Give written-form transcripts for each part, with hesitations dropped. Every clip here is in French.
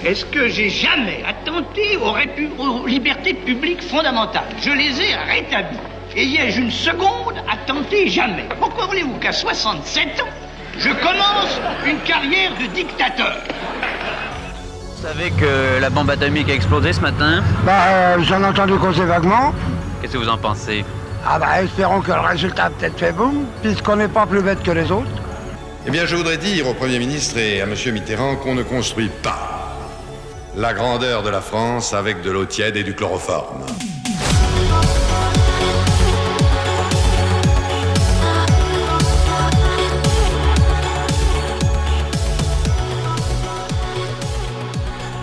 Est-ce que j'ai jamais attenté aux libertés publiques fondamentales? Je les ai rétablies. Et y ai-je une seconde attenté? Jamais. Pourquoi voulez-vous qu'à 67 ans, je commence une carrière de dictateur? Vous savez que la bombe atomique a explosé ce matin? J'en ai entendu causer vaguement. Qu'est-ce que vous en pensez? Espérons que le résultat a peut-être fait boum, puisqu'on n'est pas plus bête que les autres. Eh bien, je voudrais dire au Premier ministre et à M. Mitterrand qu'on ne construit pas la grandeur de la France avec de l'eau tiède et du chloroforme.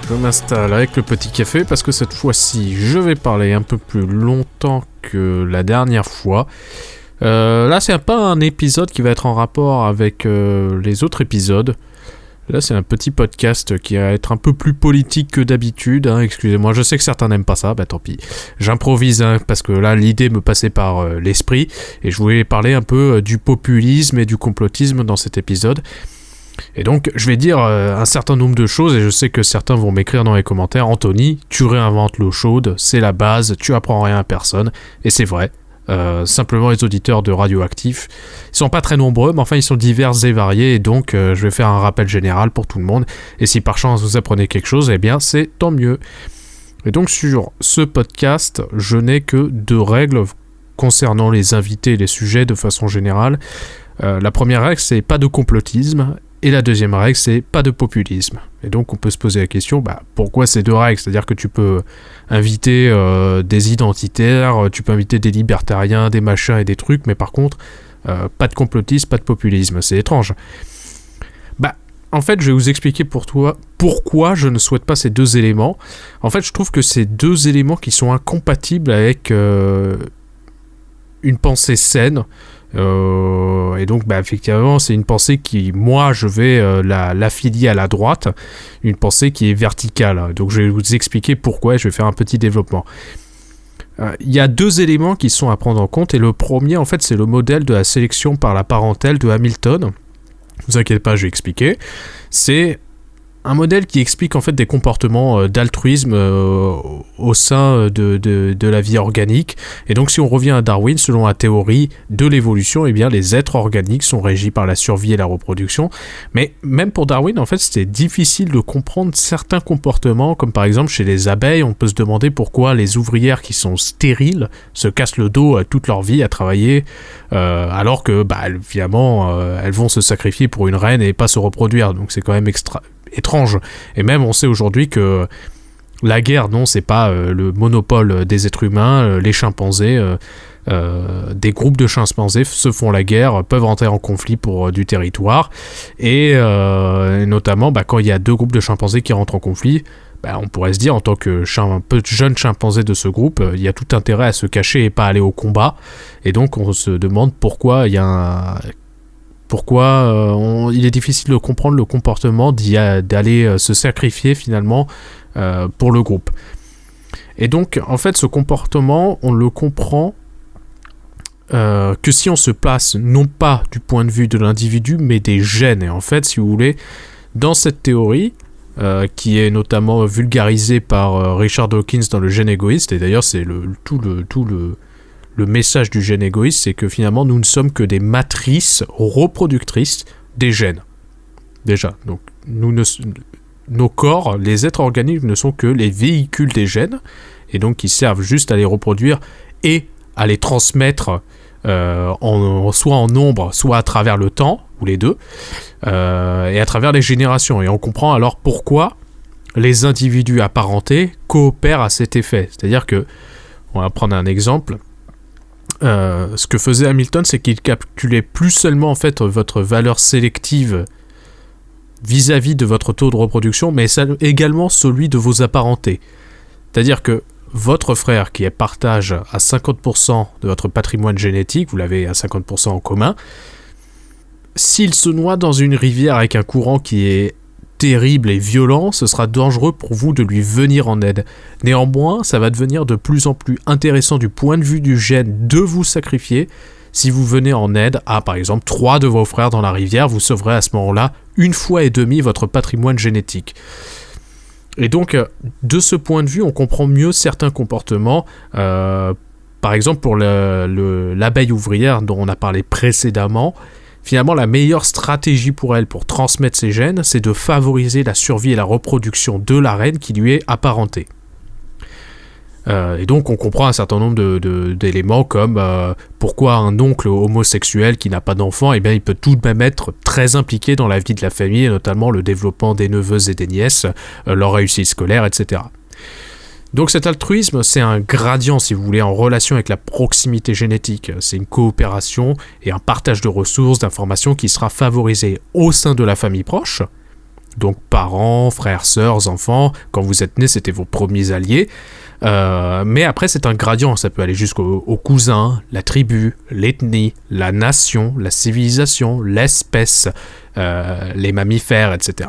Je m'installe avec le petit café parce que cette fois-ci, je vais parler un peu plus longtemps que la dernière fois. Là, c'est pas un épisode qui va être en rapport avec les autres épisodes. Là, c'est un petit podcast qui va être un peu plus politique que d'habitude. Excusez-moi, je sais que certains n'aiment pas ça, tant pis. J'improvise, parce que là, l'idée me passait par l'esprit. Et je voulais parler un peu du populisme et du complotisme dans cet épisode. Et donc, je vais dire un certain nombre de choses, et je sais que certains vont m'écrire dans les commentaires. Anthony, tu réinventes l'eau chaude, c'est la base, tu apprends rien à personne. Et c'est vrai. Simplement les auditeurs de Radioactif, ils sont pas très nombreux, mais enfin ils sont divers et variés, et donc je vais faire un rappel général pour tout le monde, et si par chance vous apprenez quelque chose, eh bien c'est tant mieux. Et donc sur ce podcast, je n'ai que 2 règles concernant les invités et les sujets de façon générale. La première règle, c'est pas de complotisme, et la deuxième règle, c'est pas de populisme. Et donc on peut se poser la question, pourquoi ces 2 règles? C'est-à-dire que tu peux inviter des identitaires, tu peux inviter des libertariens, des machins et des trucs, mais par contre, pas de complotisme, pas de populisme. C'est étrange. En fait, je vais vous expliquer pourquoi je ne souhaite pas ces 2 éléments. En fait, je trouve que ces 2 éléments qui sont incompatibles avec une pensée saine. Et donc effectivement c'est une pensée qui, moi, je vais l'affilier à la droite, une pensée qui est verticale. Donc je vais vous expliquer pourquoi, et je vais faire un petit développement. Il y a 2 éléments qui sont à prendre en compte, et le premier, en fait, c'est le modèle de la sélection par la parentèle de Hamilton. Ne vous inquiétez pas, je vais expliquer. C'est un modèle qui explique en fait des comportements d'altruisme au sein de la vie organique. Et donc si on revient à Darwin, selon la théorie de l'évolution, eh bien les êtres organiques sont régis par la survie et la reproduction. Mais même pour Darwin, en fait, c'était difficile de comprendre certains comportements, comme par exemple chez les abeilles, on peut se demander pourquoi les ouvrières qui sont stériles se cassent le dos toute leur vie à travailler, alors que finalement elles vont se sacrifier pour une reine et pas se reproduire. Donc c'est quand même étrange. Et même on sait aujourd'hui que la guerre, non, c'est pas le monopole des êtres humains. Les chimpanzés, des groupes de chimpanzés se font la guerre, peuvent entrer en conflit pour du territoire, et notamment quand il y a 2 groupes de chimpanzés qui rentrent en conflit, on pourrait se dire, en tant que jeune chimpanzé de ce groupe, il y a tout intérêt à se cacher et pas aller au combat. Et donc on se demande pourquoi il y a il est difficile de comprendre le comportement d'aller se sacrifier finalement pour le groupe. Et donc, en fait, ce comportement, on le comprend que si on se place non pas du point de vue de l'individu, mais des gènes. Et en fait, si vous voulez, dans cette théorie, qui est notamment vulgarisée par Richard Dawkins dans le gène égoïste, et d'ailleurs c'est le message du gène égoïste, c'est que finalement nous ne sommes que des matrices reproductrices des gènes. Déjà, donc nos corps, les êtres organiques, ne sont que les véhicules des gènes, et donc qui servent juste à les reproduire et à les transmettre soit en nombre, soit à travers le temps, ou les deux, et à travers les générations. Et on comprend alors pourquoi les individus apparentés coopèrent à cet effet. C'est-à-dire que, on va prendre un exemple. Ce que faisait Hamilton, c'est qu'il calculait plus seulement en fait votre valeur sélective vis-à-vis de votre taux de reproduction, mais également celui de vos apparentés. C'est-à-dire que votre frère, qui partage à 50% de votre patrimoine génétique, vous l'avez à 50% en commun, s'il se noie dans une rivière avec un courant qui est terrible et violent, ce sera dangereux pour vous de lui venir en aide. Néanmoins, ça va devenir de plus en plus intéressant du point de vue du gène de vous sacrifier. Si vous venez en aide à, par exemple, 3 de vos frères dans la rivière, vous sauverez à ce moment-là 1,5 fois votre patrimoine génétique. Et donc, de ce point de vue, on comprend mieux certains comportements. Par exemple, pour l'abeille ouvrière dont on a parlé précédemment, finalement, la meilleure stratégie pour elle pour transmettre ses gènes, c'est de favoriser la survie et la reproduction de la reine qui lui est apparentée. Et donc, on comprend un certain nombre d'éléments comme pourquoi un oncle homosexuel qui n'a pas d'enfant, eh bien, il peut tout de même être très impliqué dans la vie de la famille, et notamment le développement des neveux et des nièces, leur réussite scolaire, etc. Donc cet altruisme, c'est un gradient, si vous voulez, en relation avec la proximité génétique. C'est une coopération et un partage de ressources, d'informations qui sera favorisé au sein de la famille proche. Donc parents, frères, sœurs, enfants, quand vous êtes nés, c'était vos premiers alliés. Mais après, c'est un gradient, ça peut aller jusqu'aux cousins, la tribu, l'ethnie, la nation, la civilisation, l'espèce, les mammifères, etc.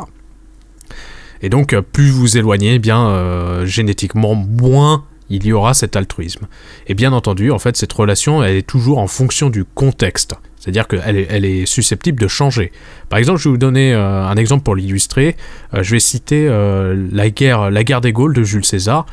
Et donc, plus vous éloignez, eh bien, génétiquement, moins il y aura cet altruisme. Et bien entendu, en fait, cette relation, elle est toujours en fonction du contexte. C'est-à-dire qu'elle est susceptible de changer. Par exemple, je vais vous donner un exemple pour l'illustrer. Je vais citer la guerre des Gaules de Jules César.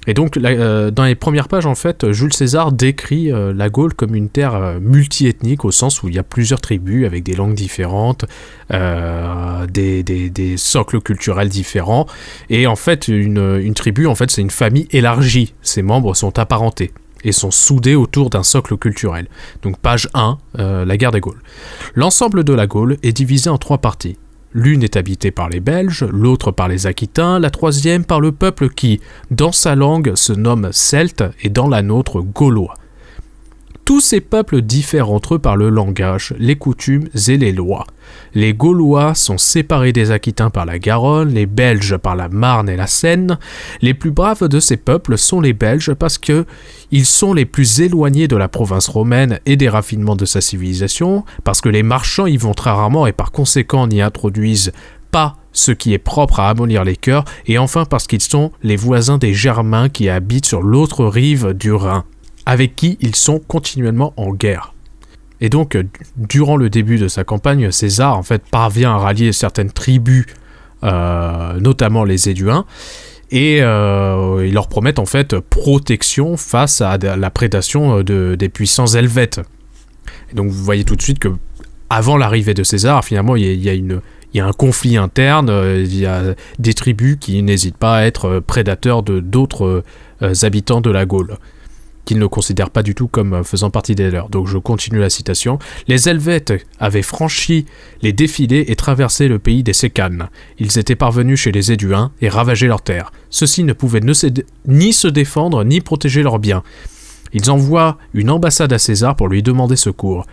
Et donc, dans les premières pages, en fait, Jules César décrit la Gaule comme une terre multiethnique, au sens où il y a plusieurs tribus avec des langues différentes, des socles culturels différents. Et en fait, une tribu, en fait, c'est une famille élargie. Ses membres sont apparentés et sont soudés autour d'un socle culturel. Donc, page 1, la guerre des Gaules. L'ensemble de la Gaule est divisé en 3 parties. L'une est habitée par les Belges, l'autre par les Aquitains, la troisième par le peuple qui, dans sa langue, se nomme Celte et dans la nôtre Gaulois. Tous ces peuples diffèrent entre eux par le langage, les coutumes et les lois. Les Gaulois sont séparés des Aquitains par la Garonne, les Belges par la Marne et la Seine. Les plus braves de ces peuples sont les Belges parce que ils sont les plus éloignés de la province romaine et des raffinements de sa civilisation, parce que les marchands y vont très rarement et par conséquent n'y introduisent pas ce qui est propre à amollir les cœurs, et enfin parce qu'ils sont les voisins des Germains qui habitent sur l'autre rive du Rhin, avec qui ils sont continuellement en guerre. Et donc, durant le début de sa campagne, César en fait parvient à rallier certaines tribus, notamment les Éduins, et ils leur promettent en fait protection face à la prédation des puissances helvètes. Et donc vous voyez tout de suite que avant l'arrivée de César, finalement, il y a un conflit interne, il y a des tribus qui n'hésitent pas à être prédateurs de d'autres habitants de la Gaule, qu'ils ne considèrent pas du tout comme faisant partie des leurs. Donc je continue la citation. Les Helvètes avaient franchi les défilés et traversé le pays des Sécanes. Ils étaient parvenus chez les Éduins et ravagé leurs terres. Ceux-ci ne pouvaient ni se défendre ni protéger leurs biens. Ils envoient une ambassade à César pour lui demander secours.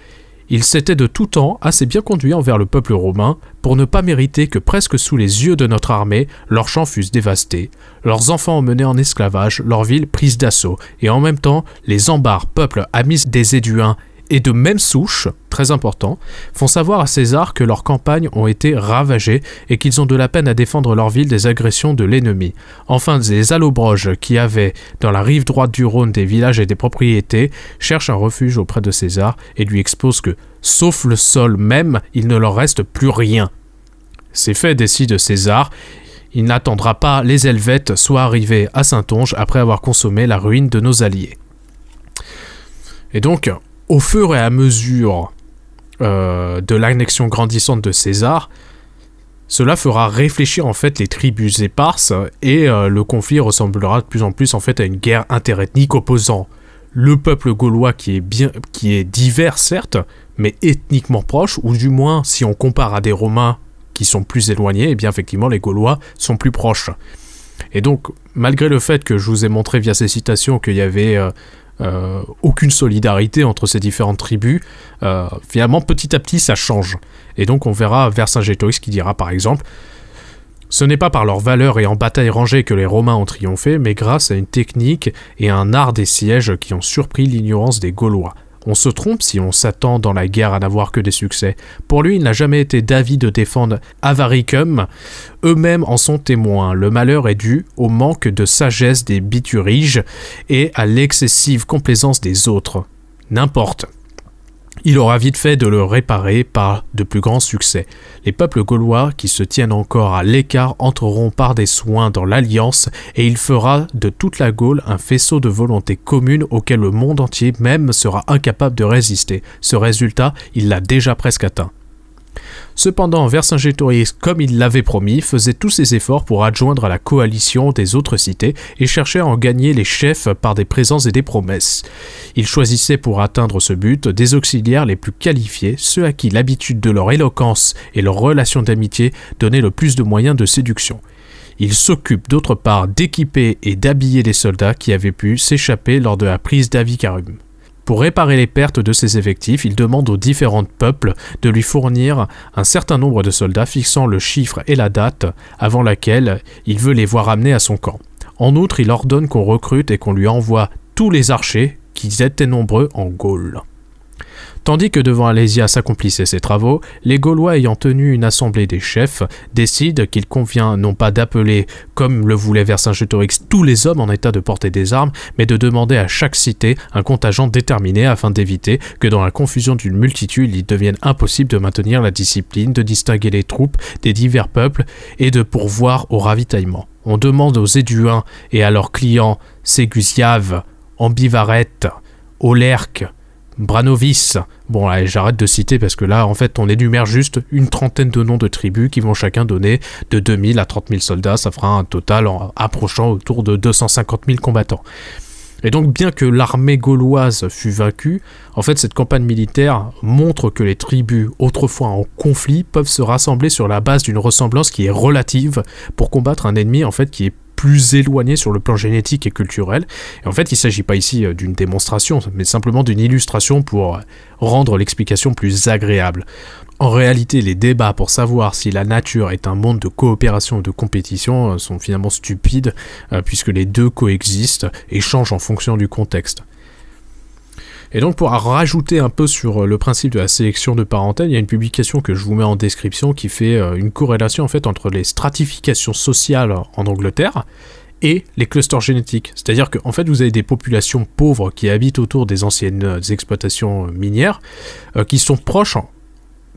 Ils s'étaient de tout temps assez bien conduits envers le peuple romain pour ne pas mériter que presque sous les yeux de notre armée, leurs champs fussent dévastés, leurs enfants emmenés en esclavage, leurs villes prises d'assaut, et en même temps, les Ambars, peuple amis des Éduins et de même souche, très important, font savoir à César que leurs campagnes ont été ravagées et qu'ils ont de la peine à défendre leur ville des agressions de l'ennemi. Enfin, les Allobroges, qui avaient dans la rive droite du Rhône des villages et des propriétés, cherchent un refuge auprès de César et lui exposent que, sauf le sol même, il ne leur reste plus rien. Ces faits décident César. Il n'attendra pas les Helvètes soient arrivés à Saintonge après avoir consommé la ruine de nos alliés. Et donc, au fur et à mesure de l'annexion grandissante de César, cela fera réfléchir en fait les tribus éparses et le conflit ressemblera de plus en plus en fait à une guerre interethnique opposant le peuple gaulois qui est divers certes, mais ethniquement proche, ou du moins si on compare à des Romains qui sont plus éloignés, eh bien effectivement les Gaulois sont plus proches. Et donc malgré le fait que je vous ai montré via ces citations qu'il y avait aucune solidarité entre ces différentes tribus, finalement petit à petit ça change. Et donc on verra Vercingétorix qui dira par exemple: ce n'est pas par leur valeur et en bataille rangée que les Romains ont triomphé, mais grâce à une technique et un art des sièges qui ont surpris l'ignorance des Gaulois. On se trompe si on s'attend dans la guerre à n'avoir que des succès. Pour lui, il n'a jamais été d'avis de défendre Avaricum. Eux-mêmes en sont témoins. Le malheur est dû au manque de sagesse des Bituriges et à l'excessive complaisance des autres. N'importe. il aura vite fait de le réparer par de plus grands succès. Les peuples gaulois qui se tiennent encore à l'écart entreront par des soins dans l'alliance et il fera de toute la Gaule un faisceau de volonté commune auquel le monde entier même sera incapable de résister. Ce résultat, il l'a déjà presque atteint. Cependant, Vercingétorix, comme il l'avait promis, faisait tous ses efforts pour adjoindre à la coalition des autres cités et cherchait à en gagner les chefs par des présences et des promesses. Il choisissait pour atteindre ce but des auxiliaires les plus qualifiés, ceux à qui l'habitude de leur éloquence et leur relation d'amitié donnaient le plus de moyens de séduction. Il s'occupe d'autre part d'équiper et d'habiller les soldats qui avaient pu s'échapper lors de la prise d'Avicarum. Pour réparer les pertes de ses effectifs, il demande aux différents peuples de lui fournir un certain nombre de soldats fixant le chiffre et la date avant laquelle il veut les voir amenés à son camp. En outre, il ordonne qu'on recrute et qu'on lui envoie tous les archers qui étaient nombreux en Gaule. Tandis que devant Alésia s'accomplissaient ses travaux, les Gaulois ayant tenu une assemblée des chefs décident qu'il convient non pas d'appeler, comme le voulait Vercingétorix, tous les hommes en état de porter des armes, mais de demander à chaque cité un contingent déterminé afin d'éviter que dans la confusion d'une multitude il devienne impossible de maintenir la discipline, de distinguer les troupes des divers peuples et de pourvoir au ravitaillement. On demande aux Éduins et à leurs clients Ségusiaves, Ambivarètes, Aulerques, Branovis. Bon, allez, j'arrête de citer parce que là, en fait, on énumère juste une trentaine de noms de tribus qui vont chacun donner de 2000 à 30 000 soldats. Ça fera un total approchant autour de 250 000 combattants. Et donc, bien que l'armée gauloise fût vaincue, en fait, cette campagne militaire montre que les tribus, autrefois en conflit, peuvent se rassembler sur la base d'une ressemblance qui est relative pour combattre un ennemi, en fait, qui est plus éloigné sur le plan génétique et culturel. Et en fait, il ne s'agit pas ici d'une démonstration, mais simplement d'une illustration pour rendre l'explication plus agréable. En réalité, les débats pour savoir si la nature est un monde de coopération ou de compétition sont finalement stupides, puisque les deux coexistent et changent en fonction du contexte. Et donc pour rajouter un peu sur le principe de la sélection de parentèle, il y a une publication que je vous mets en description qui fait une corrélation en fait entre les stratifications sociales en Angleterre et les clusters génétiques. C'est-à-dire qu'en fait vous avez des populations pauvres qui habitent autour des anciennes exploitations minières qui sont proches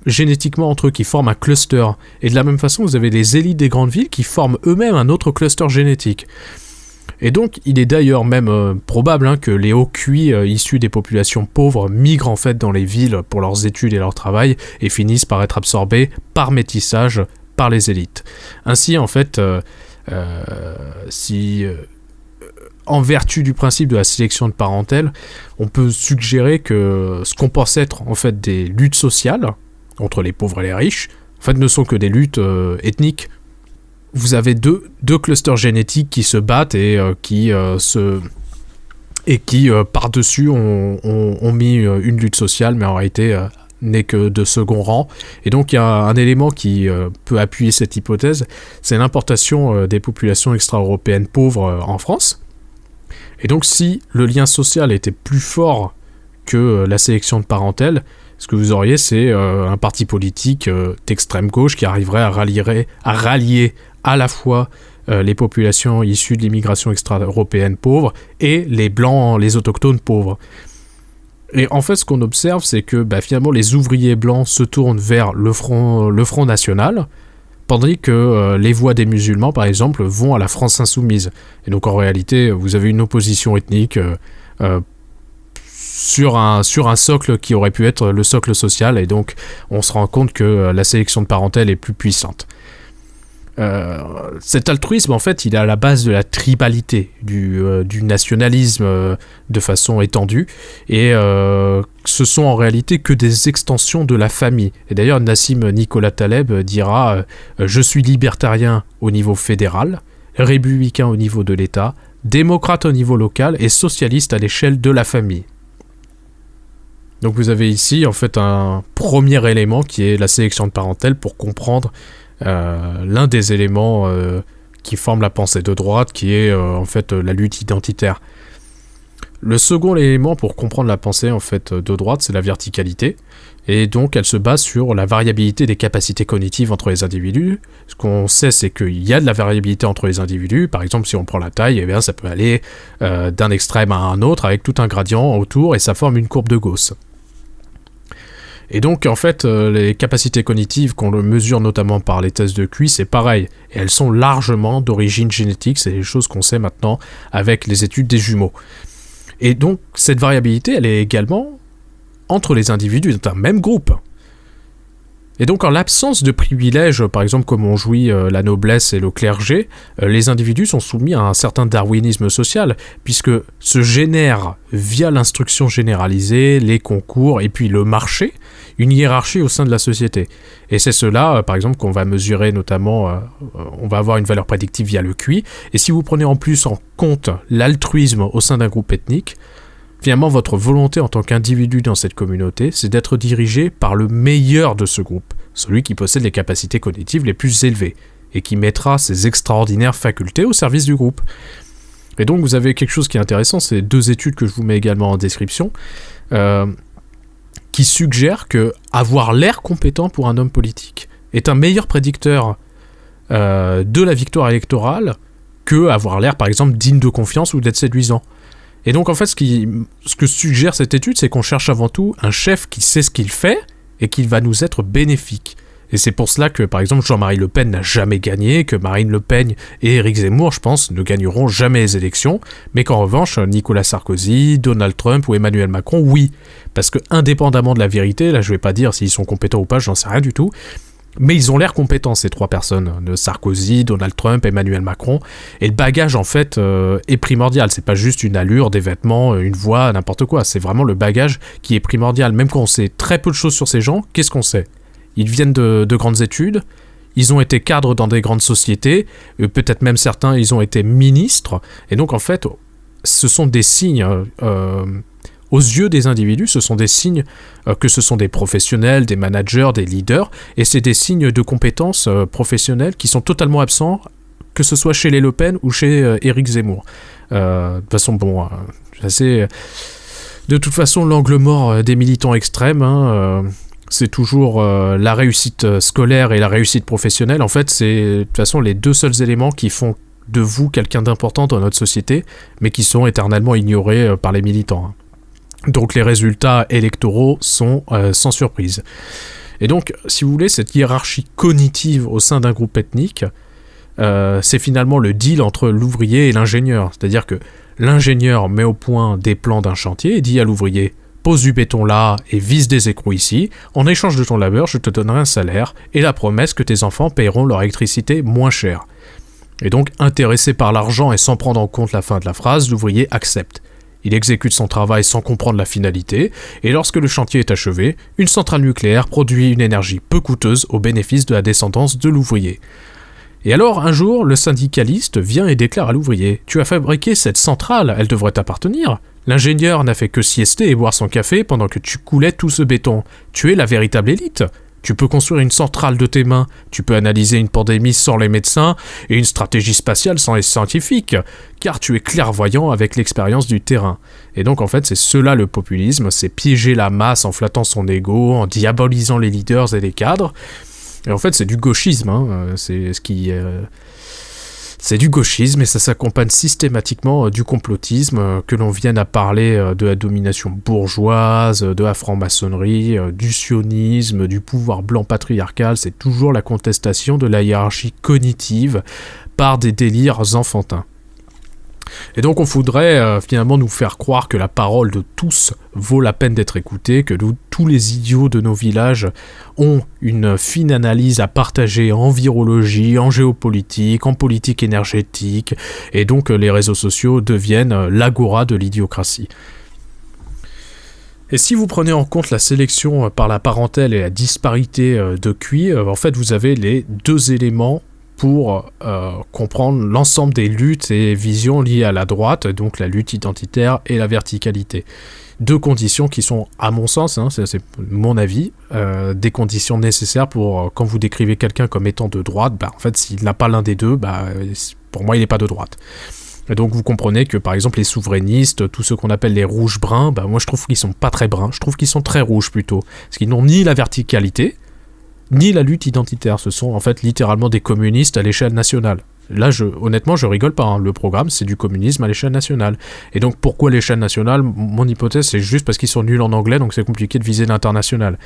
génétiquement entre eux, qui forment un cluster. Et de la même façon vous avez des élites des grandes villes qui forment eux-mêmes un autre cluster génétique. Et donc, il est d'ailleurs même probable que les hauts QI issus des populations pauvres migrent en fait dans les villes pour leurs études et leur travail et finissent par être absorbés par métissage par les élites. Ainsi, en fait, en vertu du principe de la sélection de parentèle, on peut suggérer que ce qu'on pense être en fait des luttes sociales entre les pauvres et les riches, en fait, ne sont que des luttes ethniques. Vous avez deux clusters génétiques qui se battent et qui par-dessus ont mis une lutte sociale, mais en réalité n'est que de second rang. Et donc il y a un élément qui peut appuyer cette hypothèse, c'est l'importation des populations extra-européennes pauvres en France. Et donc si le lien social était plus fort que la sélection de parentèle, ce que vous auriez, c'est un parti politique d'extrême gauche qui arriverait à rallier à la fois les populations issues de l'immigration extra-européenne pauvre et les blancs, les autochtones pauvres. Et en fait, ce qu'on observe, c'est que finalement, les ouvriers blancs se tournent vers le Front National, tandis que les voix des musulmans, par exemple, vont à la France Insoumise. Et donc, en réalité, vous avez une opposition ethnique sur un socle qui aurait pu être le socle social, et donc on se rend compte que la sélection de parentèle est plus puissante. Cet altruisme, en fait, il est à la base de la tribalité, du nationalisme de façon étendue, et ce sont en réalité que des extensions de la famille. Et d'ailleurs, Nassim Nicolas Taleb dira « Je suis libertarien au niveau fédéral, républicain au niveau de l'État, démocrate au niveau local et socialiste à l'échelle de la famille ». Donc vous avez ici en fait un premier élément qui est la sélection de parentèle pour comprendre l'un des éléments qui forment la pensée de droite, qui est en fait la lutte identitaire. Le second élément pour comprendre la pensée en fait de droite, c'est la verticalité, et donc elle se base sur la variabilité des capacités cognitives entre les individus. Ce qu'on sait, c'est qu'il y a de la variabilité entre les individus. Par exemple, si on prend la taille, ça peut aller d'un extrême à un autre avec tout un gradient autour, et ça forme une courbe de Gauss. Et donc, en fait, les capacités cognitives qu'on le mesure notamment par les tests de QI, c'est pareil. Et elles sont largement d'origine génétique, c'est des choses qu'on sait maintenant avec les études des jumeaux. Et donc, cette variabilité, elle est également entre les individus d'un même groupe. Et donc, en l'absence de privilèges, par exemple, comme on jouit la noblesse et le clergé, les individus sont soumis à un certain darwinisme social, puisque se génère, via l'instruction généralisée, les concours et puis le marché, une hiérarchie au sein de la société. Et c'est cela, par exemple, qu'on va mesurer notamment, on va avoir une valeur prédictive via le QI, et si vous prenez en plus en compte l'altruisme au sein d'un groupe ethnique, finalement, votre volonté en tant qu'individu dans cette communauté, c'est d'être dirigé par le meilleur de ce groupe, celui qui possède les capacités cognitives les plus élevées, et qui mettra ses extraordinaires facultés au service du groupe. Et donc, vous avez quelque chose qui est intéressant, c'est 2 études que je vous mets également en description, qui suggèrent que avoir l'air compétent pour un homme politique est un meilleur prédicteur de la victoire électorale que avoir l'air, par exemple, digne de confiance ou d'être séduisant. Et donc, en fait, ce que suggère cette étude, c'est qu'on cherche avant tout un chef qui sait ce qu'il fait et qui va nous être bénéfique. Et c'est pour cela que, par exemple, Jean-Marie Le Pen n'a jamais gagné, que Marine Le Pen et Éric Zemmour, je pense, ne gagneront jamais les élections, mais qu'en revanche, Nicolas Sarkozy, Donald Trump ou Emmanuel Macron, oui. Parce que, indépendamment de la vérité, là, je vais pas dire s'ils sont compétents ou pas, j'en sais rien du tout, mais ils ont l'air compétents, ces 3 personnes, de Sarkozy, Donald Trump, Emmanuel Macron, et le bagage, en fait, est primordial. C'est pas juste une allure, des vêtements, une voix, n'importe quoi. C'est vraiment le bagage qui est primordial. Même quand on sait très peu de choses sur ces gens, qu'est-ce qu'on sait ? Ils viennent de grandes études, ils ont été cadres dans des grandes sociétés, peut-être même certains, ils ont été ministres, et donc, en fait, ce sont des signes... aux yeux des individus, ce sont des signes que ce sont des professionnels, des managers, des leaders, et c'est des signes de compétences professionnelles qui sont totalement absents, que ce soit chez les Le Pen ou chez Éric Zemmour. De toute façon, bon, de toute façon, l'angle mort des militants extrêmes, c'est toujours la réussite scolaire et la réussite professionnelle. En fait, c'est de toute façon les 2 seuls éléments qui font de vous quelqu'un d'important dans notre société, mais qui sont éternellement ignorés par les militants. Donc les résultats électoraux sont sans surprise. Et donc, si vous voulez, cette hiérarchie cognitive au sein d'un groupe ethnique, c'est finalement le deal entre l'ouvrier et l'ingénieur. C'est-à-dire que l'ingénieur met au point des plans d'un chantier et dit à l'ouvrier « Pose du béton là et vise des écrous ici. En échange de ton labeur, je te donnerai un salaire et la promesse que tes enfants paieront leur électricité moins cher. » Et donc, intéressé par l'argent et sans prendre en compte la fin de la phrase, l'ouvrier accepte. Il exécute son travail sans comprendre la finalité, et lorsque le chantier est achevé, une centrale nucléaire produit une énergie peu coûteuse au bénéfice de la descendance de l'ouvrier. Et alors, un jour, le syndicaliste vient et déclare à l'ouvrier « Tu as fabriqué cette centrale, elle devrait t'appartenir. L'ingénieur n'a fait que siester et boire son café pendant que tu coulais tout ce béton. Tu es la véritable élite. Tu peux construire une centrale de tes mains, tu peux analyser une pandémie sans les médecins et une stratégie spatiale sans les scientifiques, car tu es clairvoyant avec l'expérience du terrain. » Et donc en fait c'est cela le populisme, c'est piéger la masse en flattant son ego, en diabolisant les leaders et les cadres. Et en fait c'est du gauchisme, c'est ce qui... C'est du gauchisme et ça s'accompagne systématiquement du complotisme, que l'on vienne à parler de la domination bourgeoise, de la franc-maçonnerie, du sionisme, du pouvoir blanc patriarcal, c'est toujours la contestation de la hiérarchie cognitive par des délires enfantins. Et donc on voudrait finalement nous faire croire que la parole de tous vaut la peine d'être écoutée, que tous les idiots de nos villages ont une fine analyse à partager en virologie, en géopolitique, en politique énergétique, et donc les réseaux sociaux deviennent l'agora de l'idiocratie. Et si vous prenez en compte la sélection par la parentèle et la disparité de QI, en fait vous avez les 2 éléments pour comprendre l'ensemble des luttes et visions liées à la droite, donc la lutte identitaire et la verticalité. 2 conditions qui sont, à mon sens, c'est mon avis, des conditions nécessaires pour, quand vous décrivez quelqu'un comme étant de droite, en fait, s'il n'a pas l'un des 2, pour moi, il n'est pas de droite. Et donc, vous comprenez que, par exemple, les souverainistes, tous ceux qu'on appelle les rouges-bruns, moi, je trouve qu'ils sont pas très bruns, je trouve qu'ils sont très rouges, plutôt. Parce qu'ils n'ont ni la verticalité, ni la lutte identitaire. Ce sont en fait littéralement des communistes à l'échelle nationale. Là, honnêtement, je rigole pas. Hein. Le programme, c'est du communisme à l'échelle nationale. Et donc, pourquoi l'échelle nationale ? Mon hypothèse, c'est juste parce qu'ils sont nuls en anglais, donc c'est compliqué de viser l'international.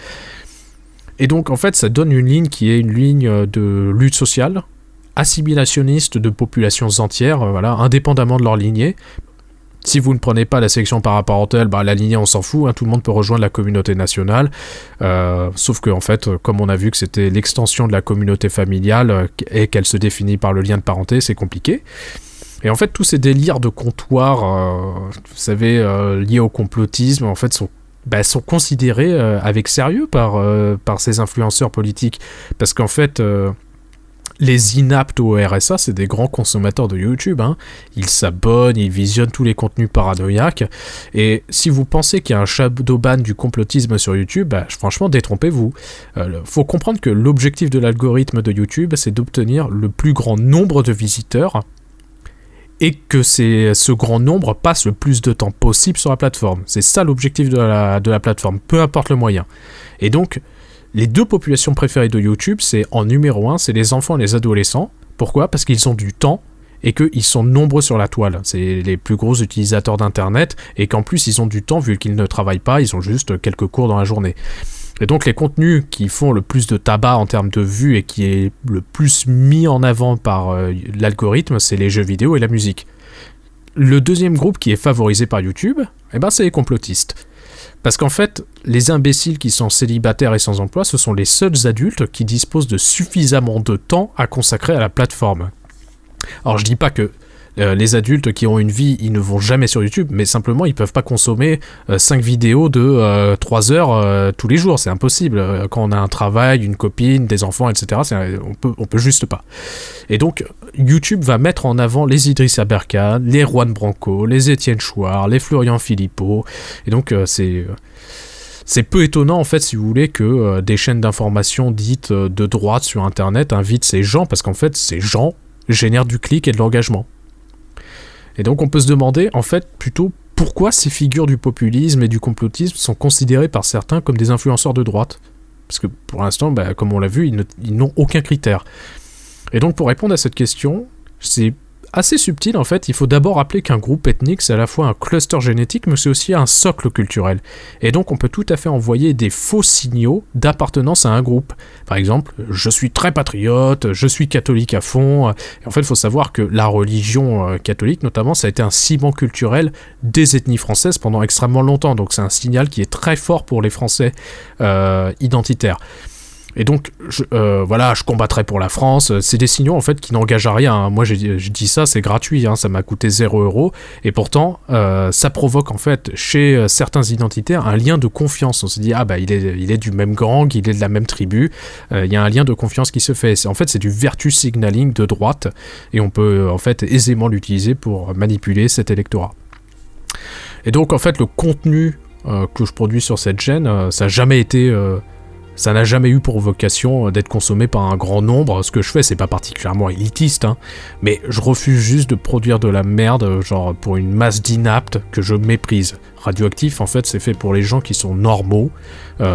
Et donc, en fait, ça donne une ligne qui est une ligne de lutte sociale, assimilationniste de populations entières, voilà, indépendamment de leur lignée. Si vous ne prenez pas la sélection paraparentale, la lignée on s'en fout, hein, tout le monde peut rejoindre la communauté nationale, sauf que en fait, comme on a vu que c'était l'extension de la communauté familiale et qu'elle se définit par le lien de parenté, c'est compliqué. Et en fait, tous ces délires de comptoir, vous savez, liés au complotisme, en fait, sont considérés avec sérieux par ces influenceurs politiques, parce qu'en fait... les inaptes au RSA, c'est des grands consommateurs de YouTube. Hein. Ils s'abonnent, ils visionnent tous les contenus paranoïaques. Et si vous pensez qu'il y a un shadowban du complotisme sur YouTube, franchement, détrompez-vous. Faut comprendre que l'objectif de l'algorithme de YouTube, c'est d'obtenir le plus grand nombre de visiteurs et que ce grand nombre passe le plus de temps possible sur la plateforme. C'est ça l'objectif de la plateforme, peu importe le moyen. Et donc... les deux populations préférées de YouTube, c'est en numéro 1, c'est les enfants et les adolescents. Pourquoi ? Parce qu'ils ont du temps et qu'ils sont nombreux sur la toile. C'est les plus gros utilisateurs d'Internet et qu'en plus, ils ont du temps vu qu'ils ne travaillent pas, ils ont juste quelques cours dans la journée. Et donc, les contenus qui font le plus de tabac en termes de vues et qui est le plus mis en avant par l'algorithme, c'est les jeux vidéo et la musique. Le deuxième groupe qui est favorisé par YouTube, c'est les complotistes. Parce qu'en fait, les imbéciles qui sont célibataires et sans emploi, ce sont les seuls adultes qui disposent de suffisamment de temps à consacrer à la plateforme. Alors je dis pas que les adultes qui ont une vie, ils ne vont jamais sur YouTube, mais simplement ils peuvent pas consommer 5 vidéos de 3 heures tous les jours, c'est impossible. Quand on a un travail, une copine, des enfants, etc., on peut juste pas. Et donc YouTube va mettre en avant les Idriss Aberkan, les Juan Branco, les Étienne Chouard, les Florian Philippot, et donc c'est peu étonnant en fait si vous voulez que des chaînes d'information dites de droite sur internet invitent ces gens, parce qu'en fait ces gens génèrent du clic et de l'engagement. Et donc on peut se demander en fait plutôt pourquoi ces figures du populisme et du complotisme sont considérées par certains comme des influenceurs de droite. Parce que pour l'instant, comme on l'a vu, ils n'ont aucun critère. Et donc pour répondre à cette question, c'est assez subtil en fait. Il faut d'abord rappeler qu'un groupe ethnique, c'est à la fois un cluster génétique, mais c'est aussi un socle culturel. Et donc on peut tout à fait envoyer des faux signaux d'appartenance à un groupe. Par exemple, je suis très patriote, je suis catholique à fond. Et en fait, il faut savoir que la religion catholique, notamment, ça a été un ciment culturel des ethnies françaises pendant extrêmement longtemps. Donc c'est un signal qui est très fort pour les Français identitaires. Et donc, je combattrai pour la France. C'est des signaux, en fait, qui n'engagent à rien. Hein. Moi, je dis ça, c'est gratuit. Hein. Ça m'a coûté 0€. Et pourtant, ça provoque, en fait, chez certains identitaires, un lien de confiance. On se dit, il est du même gang, il est de la même tribu. Il y a un lien de confiance qui se fait. En fait, c'est du virtue signaling de droite. Et on peut, en fait, aisément l'utiliser pour manipuler cet électorat. Et donc, en fait, le contenu que je produis sur cette chaîne, ça n'a jamais eu pour vocation d'être consommé par un grand nombre. Ce que je fais, c'est pas particulièrement élitiste, hein, mais je refuse juste de produire de la merde, genre pour une masse d'inaptes que je méprise. Radioactif, en fait, c'est fait pour les gens qui sont normaux,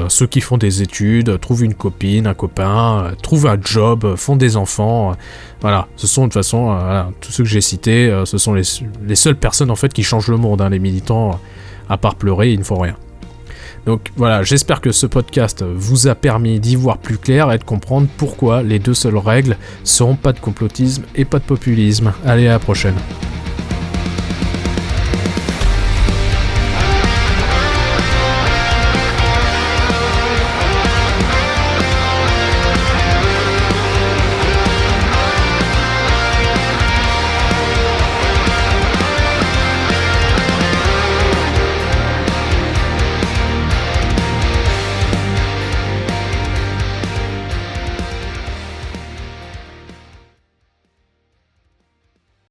ceux qui font des études, trouvent une copine, un copain, trouvent un job, font des enfants. Voilà, ce sont de toute façon, tous ceux que j'ai cités, ce sont les seules personnes en fait qui changent le monde. Hein, les militants, à part pleurer, ils ne font rien. Donc voilà, j'espère que ce podcast vous a permis d'y voir plus clair et de comprendre pourquoi les deux seules règles sont pas de complotisme et pas de populisme. Allez, à la prochaine.